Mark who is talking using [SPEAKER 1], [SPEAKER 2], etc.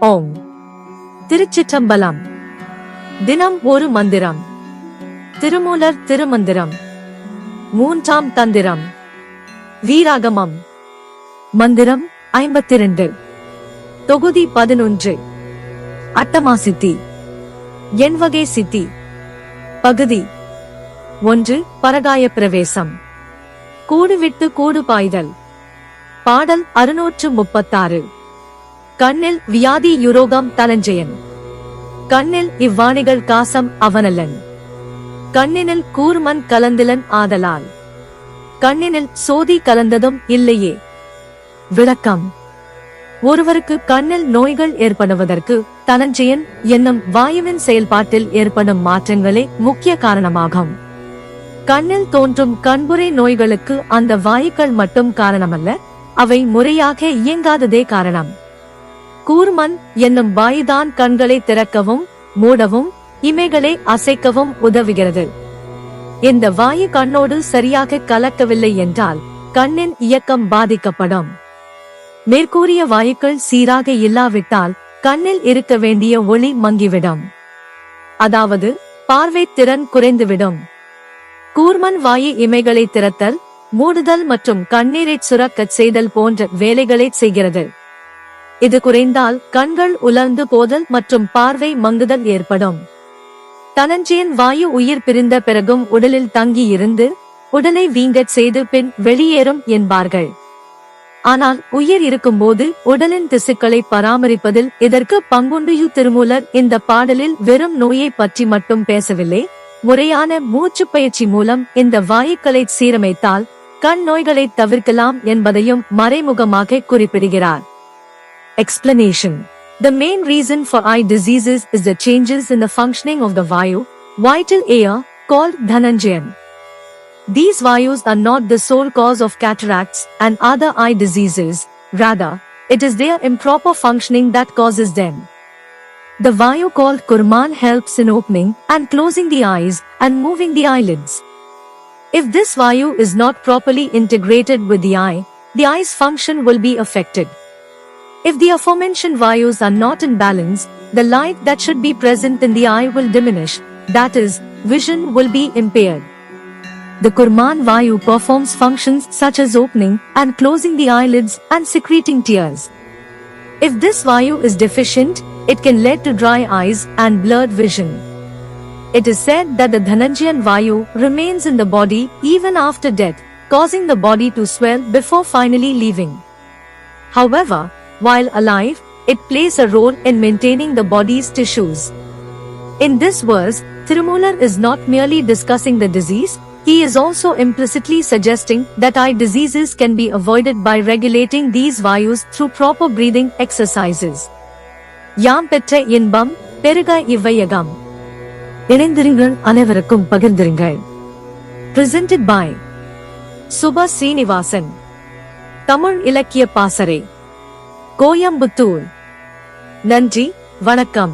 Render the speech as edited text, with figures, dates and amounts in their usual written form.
[SPEAKER 1] ஓம். திருச்சிற்றம்பலம். தினம் ஒரு மந்திரம். திருமூலர் திருமந்திரம். மூன்றாம் தந்திரம். வீராகமம். மந்திரம் 52. தொகுதி 11. அட்டமா சித்தி. எண்வகை சித்தி. பகுதி 1. பரகாய பிரவேசம். கூடு விட்டு கூடு பாய்தல். பாடல் 636. கண்ணில் வியாதி யுரோகம் தனஞ்சயன். கண்ணில் இவ்வாணிகள் காசம் அவனல்லன். கண்ணினில் கூர்மன் கலந்திலன் ஆதலால். கண்ணினில் சோதி கலந்ததும் இல்லையே. விளக்கம். ஒருவருக்கு கண்ணில் நோய்கள் ஏற்படுவதற்கு தனஞ்சயன் என்னும் வாயுவின் செயல்பாட்டில் ஏற்படும் மாற்றங்களே முக்கிய காரணமாகும். கண்ணில் தோன்றும் கண்புரை நோய்களுக்கு அந்த வாயுக்கள் மட்டும் காரணமல்ல, அவை முறையாக இயங்காததே காரணம். கூர்மன் என்னும் வாயுதான் கண்களை திறக்கவும் மூடவும் இமைகளை அசைக்கவும் உதவுகிறது. இந்த வாயு கண்ணோடு சரியாக கலக்கவில்லை என்றால் கண்ணின் இயக்கம் பாதிக்கப்படும். மேற்கூறிய வாயுக்கள் சீராக இல்லாவிட்டால் கண்ணில் இருக்க வேண்டிய ஒளி மங்கிவிடும். அதாவது பார்வை திறன் குறைந்துவிடும். கூர்மன் வாயு இமைகளை திறத்தல், மூடுதல் மற்றும் கண்ணீரை சுரக்கச் செய்தல் போன்ற வேலைகளை செய்கிறது. இது குறைந்தால் கண்கள் உலர்ந்து போதல் மற்றும் பார்வை மங்குதல் ஏற்படும். தனஞ்சயன் வாயு உயிர் பிரிந்த பிறகும் உடலில் தங்கி இருந்து உடலை வீங்கச் செய்து பின் வெளியேறும் என்பார்கள். ஆனால் உயிர் இருக்கும்போது உடலின் திசுக்களை பராமரிப்பதில் இதற்கு பங்குண்டு. திருமூலர் இந்த பாடலில் வெறும் நோயை பற்றி மட்டும் பேசவில்லை, முறையான மூச்சு பயிற்சி மூலம் இந்த வாயுக்களை சீரமைத்தால் கண் நோய்களை தவிர்க்கலாம் என்பதையும் மறைமுகமாக குறிப்பிடுகிறார். Explanation. The main reason for eye diseases is the changes in the functioning of the Vayu, vital air, called Dhananjayan. These Vayus are not the sole cause of cataracts and other eye diseases, rather, it is their improper functioning that causes them. The Vayu called Kurman helps in opening and closing the eyes and moving the eyelids. If this Vayu is not properly integrated with the eye, the eye's function will be affected. If the aforementioned Vayus are not in balance, the light that should be present in the eye will diminish, that is, vision will be impaired. The Kurman Vayu performs functions such as opening and closing the eyelids and secreting tears. If this Vayu is deficient, it can lead to dry eyes and blurred vision. It is said that the Dhananjayan Vayu remains in the body even after death, causing the body to swell before finally leaving. However, while alive, it plays a role in maintaining the body's tissues. In this verse, Tirumoolar is not merely discussing the disease, he is also implicitly suggesting that eye diseases can be avoided by regulating these Vayus through proper breathing exercises. யாம் பெற்ற இன்பம் பெருக இவ்வையகம். இணைந்திருங்கள், அனைவருக்கும் பகிர்ந்திருங்கள். Presented by Subha Srinivasan. Tamil இலக்கிய பாசறை, கோயம்புத்தூர். நன்றி, வணக்கம்.